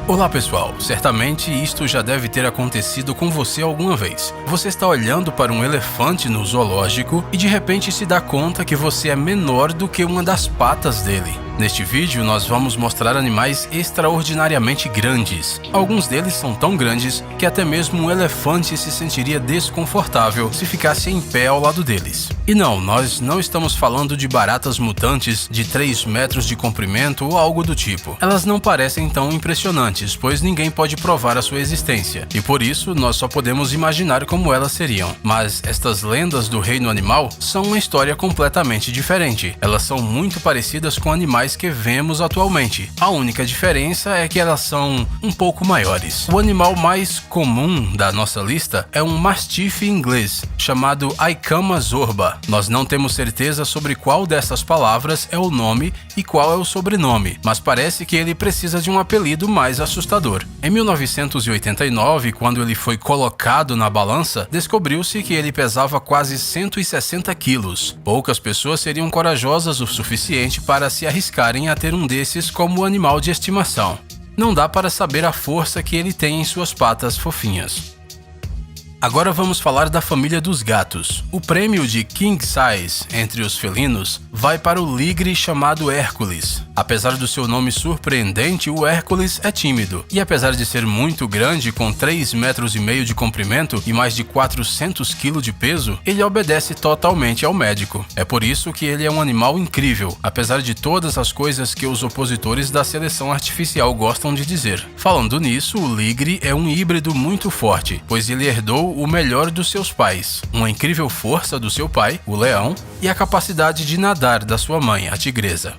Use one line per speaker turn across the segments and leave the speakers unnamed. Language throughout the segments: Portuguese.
Olá pessoal, certamente isto já deve ter acontecido com você alguma vez. Você está olhando para um elefante no zoológico e de repente se dá conta que você é menor do que uma das patas dele. Neste vídeo nós vamos mostrar animais extraordinariamente grandes. Alguns deles são tão grandes que até mesmo um elefante se sentiria desconfortável se ficasse em pé ao lado deles. E não, nós não estamos falando de baratas mutantes de 3 metros de comprimento ou algo do tipo. Elas não parecem tão impressionantes, pois ninguém pode provar a sua existência, e por isso nós só podemos imaginar como elas seriam. Mas estas lendas do reino animal são uma história completamente diferente. Elas são muito parecidas com animais que vemos atualmente. A única diferença é que elas são um pouco maiores. O animal mais comum da nossa lista é um mastife inglês, chamado Aicama zorba. Nós não temos certeza sobre qual dessas palavras é o nome e qual é o sobrenome, mas parece que ele precisa de um apelido mais assustador. Em 1989, quando ele foi colocado na balança, descobriu-se que ele pesava quase 160 quilos. Poucas pessoas seriam corajosas o suficiente para se arriscarem a ter um desses como animal de estimação. Não dá para saber a força que ele tem em suas patas fofinhas. Agora vamos falar da família dos gatos. O prêmio de King Size entre os felinos vai para o ligre chamado Hércules. Apesar do seu nome surpreendente, o Hércules é tímido. E apesar de ser muito grande, com 3,5 metros de comprimento e mais de 400 kg de peso, ele obedece totalmente ao médico. É por isso que ele é um animal incrível, apesar de todas as coisas que os opositores da seleção artificial gostam de dizer. Falando nisso, o ligre é um híbrido muito forte, pois ele herdou o melhor dos seus pais, uma incrível força do seu pai, o leão, e a capacidade de nadar da sua mãe, a tigresa.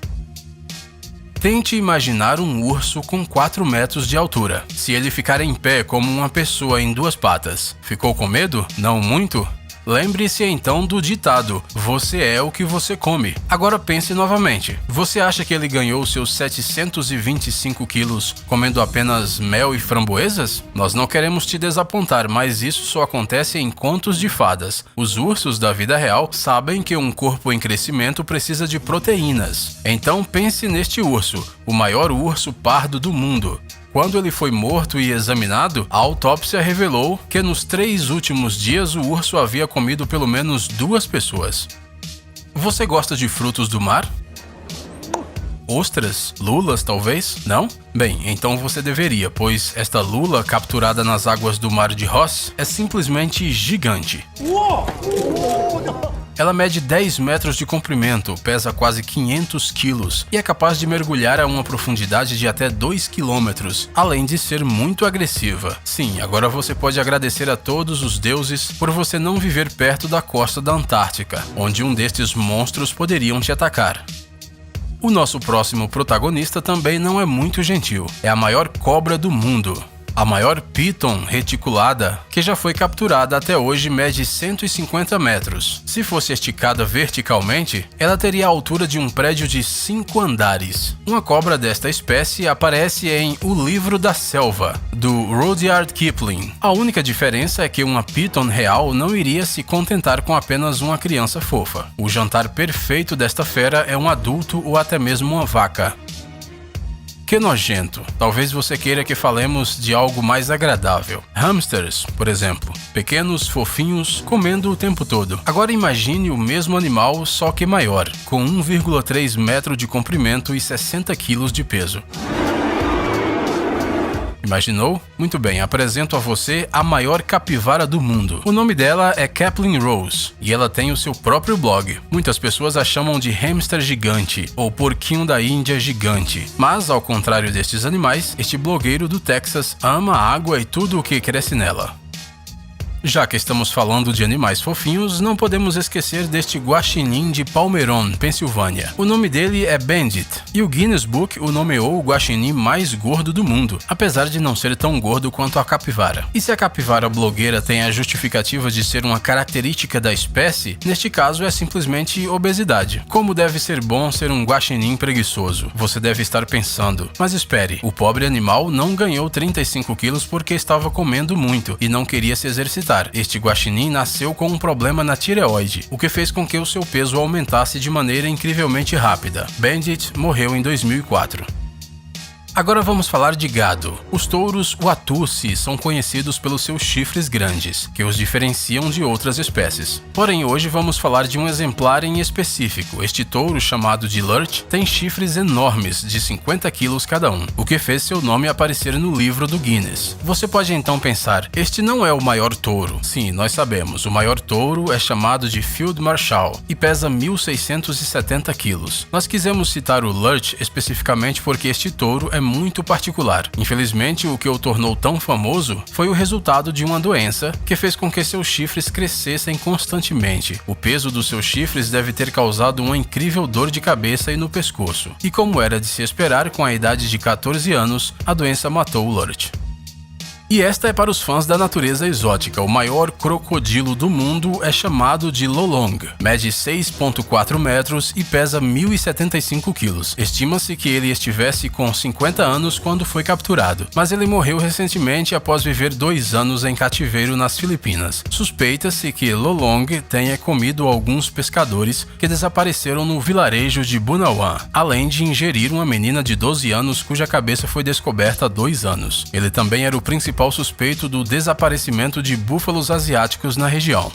Tente imaginar um urso com 4 metros de altura. Se ele ficar em pé como uma pessoa em 2 patas, ficou com medo? Não muito? Lembre-se então do ditado: você é o que você come. Agora pense novamente. Você acha que ele ganhou seus 725 quilos comendo apenas mel e framboesas? Nós não queremos te desapontar, mas isso só acontece em contos de fadas. Os ursos da vida real sabem que um corpo em crescimento precisa de proteínas. Então pense neste urso, o maior urso pardo do mundo. Quando ele foi morto e examinado, a autópsia revelou que nos 3 últimos dias o urso havia comido pelo menos 2 pessoas. Você gosta de frutos do mar? Ostras? Lulas, talvez? Não? Bem, então você deveria, pois esta lula capturada nas águas do mar de Ross é simplesmente gigante. Ela mede 10 metros de comprimento, pesa quase 500 quilos e é capaz de mergulhar a uma profundidade de até 2 quilômetros, além de ser muito agressiva. Sim, agora você pode agradecer a todos os deuses por você não viver perto da costa da Antártica, onde um destes monstros poderiam te atacar. O nosso próximo protagonista também não é muito gentil. É a maior cobra do mundo. A maior piton reticulada que já foi capturada até hoje mede 150 metros. Se fosse esticada verticalmente, ela teria a altura de um prédio de 5 andares. Uma cobra desta espécie aparece em O Livro da Selva, do Rudyard Kipling. A única diferença é que uma piton real não iria se contentar com apenas uma criança fofa. O jantar perfeito desta fera é um adulto ou até mesmo uma vaca. Que nojento. Talvez você queira que falemos de algo mais agradável. Hamsters, por exemplo. Pequenos, fofinhos, comendo o tempo todo. Agora imagine o mesmo animal, só que maior, com 1,3 metro de comprimento e 60 quilos de peso. Imaginou? Muito bem, apresento a você a maior capivara do mundo. O nome dela é Caplin Rose e ela tem o seu próprio blog. Muitas pessoas a chamam de hamster gigante ou porquinho da Índia gigante. Mas, ao contrário destes animais, este blogueiro do Texas ama a água e tudo o que cresce nela. Já que estamos falando de animais fofinhos, não podemos esquecer deste guaxinim de Palmeron, Pensilvânia. O nome dele é Bandit, e o Guinness Book o nomeou o guaxinim mais gordo do mundo, apesar de não ser tão gordo quanto a capivara. E se a capivara blogueira tem a justificativa de ser uma característica da espécie, neste caso é simplesmente obesidade. Como deve ser bom ser um guaxinim preguiçoso? Você deve estar pensando, mas espere, o pobre animal não ganhou 35 quilos porque estava comendo muito e não queria se exercitar. Este guaxinim nasceu com um problema na tireoide, o que fez com que o seu peso aumentasse de maneira incrivelmente rápida. Bandit morreu em 2004. Agora vamos falar de gado. Os touros Watusi são conhecidos pelos seus chifres grandes, que os diferenciam de outras espécies. Porém, hoje vamos falar de um exemplar em específico. Este touro, chamado de Lurch, tem chifres enormes, de 50 quilos cada um, o que fez seu nome aparecer no livro do Guinness. Você pode então pensar, este não é o maior touro. Sim, nós sabemos, o maior touro é chamado de Field Marshal e pesa 1.670 quilos. Nós quisemos citar o Lurch especificamente porque este touro é muito particular. Infelizmente, o que o tornou tão famoso foi o resultado de uma doença que fez com que seus chifres crescessem constantemente. O peso dos seus chifres deve ter causado uma incrível dor de cabeça e no pescoço. E como era de se esperar, com a idade de 14 anos, a doença matou o Lurch. E esta é para os fãs da natureza exótica. O maior crocodilo do mundo é chamado de Lolong. Mede 6,4 metros e pesa 1.075 quilos. Estima-se que ele estivesse com 50 anos quando foi capturado, mas ele morreu recentemente após viver 2 anos em cativeiro nas Filipinas. Suspeita-se que Lolong tenha comido alguns pescadores que desapareceram no vilarejo de Bunawan, além de ingerir uma menina de 12 anos cuja cabeça foi descoberta há 2 anos. Ele também era o principal suspeito do desaparecimento de búfalos asiáticos na região.